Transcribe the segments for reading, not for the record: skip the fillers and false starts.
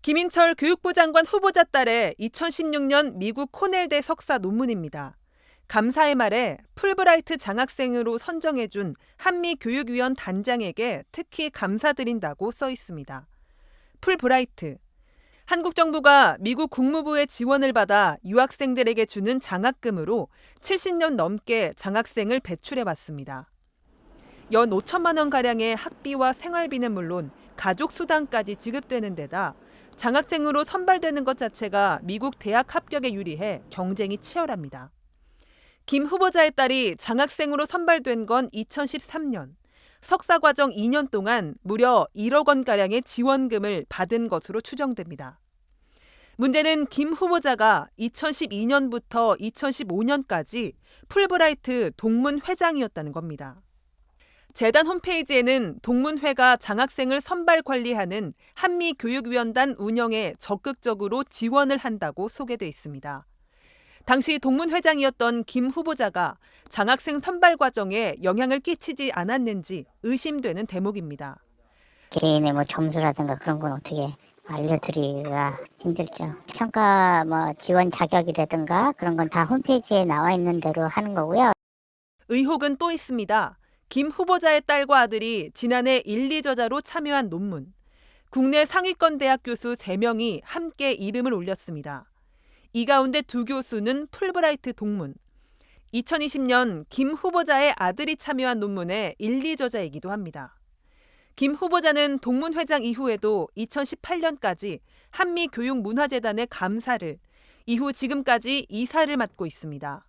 김인철 교육부 장관 후보자 딸의 2016년 미국 코넬대 석사 논문입니다. 감사의 말에 풀브라이트 장학생으로 선정해준 한미교육위원 단장에게 특히 감사드린다고 써 있습니다. 풀브라이트. 한국 정부가 미국 국무부의 지원을 받아 유학생들에게 주는 장학금으로 70년 넘게 장학생을 배출해왔습니다. 연 5천만 원가량의 학비와 생활비는 물론 가족 수당까지 지급되는 데다 장학생으로 선발되는 것 자체가 미국 대학 합격에 유리해 경쟁이 치열합니다. 김 후보자의 딸이 장학생으로 선발된 건 2013년. 석사과정 2년 동안 무려 1억 원가량의 지원금을 받은 것으로 추정됩니다. 문제는 김 후보자가 2012년부터 2015년까지 풀브라이트 동문 회장이었다는 겁니다. 재단 홈페이지에는 동문회가 장학생을 선발 관리하는 한미교육위원단 운영에 적극적으로 지원을 한다고 소개돼 있습니다. 당시 동문회장이었던 김 후보자가 장학생 선발 과정에 영향을 끼치지 않았는지 의심되는 대목입니다. 개인의 점수라든가 그런 건 어떻게 알려드리기가 힘들죠. 평가 지원 자격이라든가 그런 건 다 홈페이지에 나와 있는 대로 하는 거고요. 의혹은 또 있습니다. 김 후보자의 딸과 아들이 지난해 1, 2저자로 참여한 논문. 국내 상위권 대학 교수 3명이 함께 이름을 올렸습니다. 이 가운데 2교수는 풀브라이트 동문. 2020년 김 후보자의 아들이 참여한 논문의 1, 2저자이기도 합니다. 김 후보자는 동문회장 이후에도 2018년까지 한미교육문화재단의 감사를, 이후 지금까지 이사를 맡고 있습니다.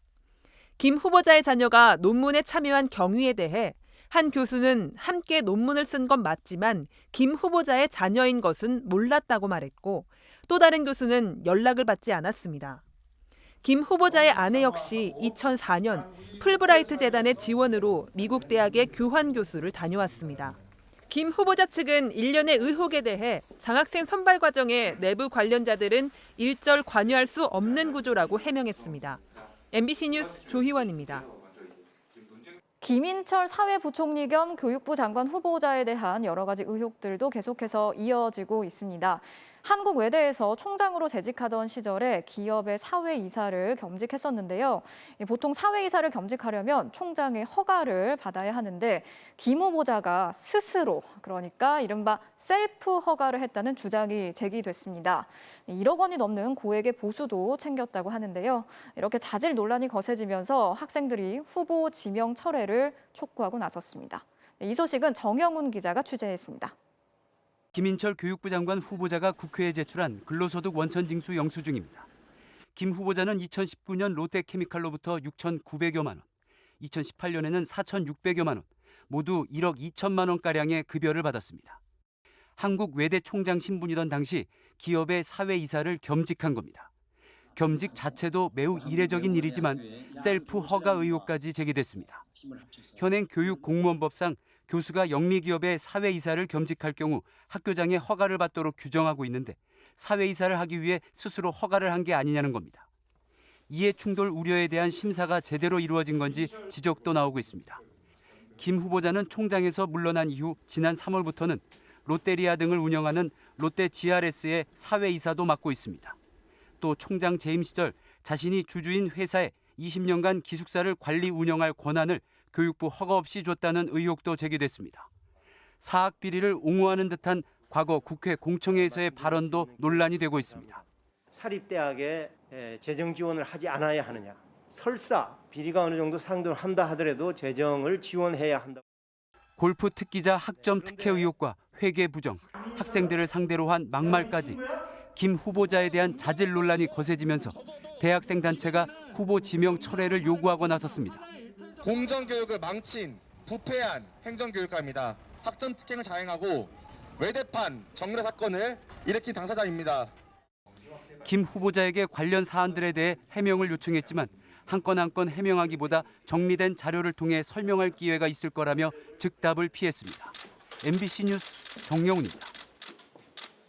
김 후보자의 자녀가 논문에 참여한 경위에 대해 한 교수는 함께 논문을 쓴 건 맞지만 김 후보자의 자녀인 것은 몰랐다고 말했고, 또 다른 교수는 연락을 받지 않았습니다. 김 후보자의 아내 역시 2004년 풀브라이트 재단의 지원으로 미국 대학의 교환 교수를 다녀왔습니다. 김 후보자 측은 일련의 의혹에 대해 장학생 선발 과정에 내부 관련자들은 일절 관여할 수 없는 구조라고 해명했습니다. MBC 뉴스 조희원입니다. 김인철 사회부총리 겸 교육부 장관 후보자에 대한 여러 가지 의혹들도 계속해서 이어지고 있습니다. 한국 외대에서 총장으로 재직하던 시절에 기업의 사회이사를 겸직했었는데요. 보통 사회이사를 겸직하려면 총장의 허가를 받아야 하는데 김 후보자가 스스로, 그러니까 이른바 셀프 허가를 했다는 주장이 제기됐습니다. 1억 원이 넘는 고액의 보수도 챙겼다고 하는데요. 이렇게 자질 논란이 거세지면서 학생들이 후보 지명 철회를 촉구하고 나섰습니다. 이 소식은 정영훈 기자가 취재했습니다. 김인철 교육부 장관 후보자가 국회에 제출한 근로소득 원천징수 영수증입니다. 김 후보자는 2019년 롯데케미칼로부터 6,900여만 원, 2018년에는 4,600여만 원, 모두 1억 2천만 원가량의 급여를 받았습니다. 한국 외대 총장 신분이던 당시 기업의 사회이사를 겸직한 겁니다. 겸직 자체도 매우 이례적인 일이지만 셀프 허가 의혹까지 제기됐습니다. 현행 교육공무원법상 교수가 영리기업의 사회이사를 겸직할 경우 학교장의 허가를 받도록 규정하고 있는데 사회이사를 하기 위해 스스로 허가를 한 게 아니냐는 겁니다. 이해충돌 우려에 대한 심사가 제대로 이루어진 건지 지적도 나오고 있습니다. 김 후보자는 총장에서 물러난 이후 지난 3월부터는 롯데리아 등을 운영하는 롯데 GRS의 사회이사도 맡고 있습니다. 또 총장 재임 시절 자신이 주주인 회사에 20년간 기숙사를 관리 운영할 권한을 교육부 허가 없이 줬다는 의혹도 제기됐습니다. 사학 비리를 옹호하는 듯한 과거 국회 공청회에서의 발언도 논란이 되고 있습니다. 사립대학에 재정 지원을 하지 않아야 하느냐. 설사 비리가 어느 정도 상존한다 하더라도 재정을 지원해야 한다. 골프 특기자 학점 특혜 의혹과 회계 부정, 학생들을 상대로 한 막말까지 김 후보자에 대한 자질 논란이 거세지면서 대학생 단체가 후보 지명 철회를 요구하고 나섰습니다. 공정교육을 망친 부패한 행정교육과입니다. 학점 특혜를 자행하고 외대판 정례 사건을 일으킨 당사자입니다. 김 후보자에게 관련 사안들에 대해 해명을 요청했지만 한 건 한 건 해명하기보다 정리된 자료를 통해 설명할 기회가 있을 거라며 즉답을 피했습니다. MBC 뉴스 정영훈입니다.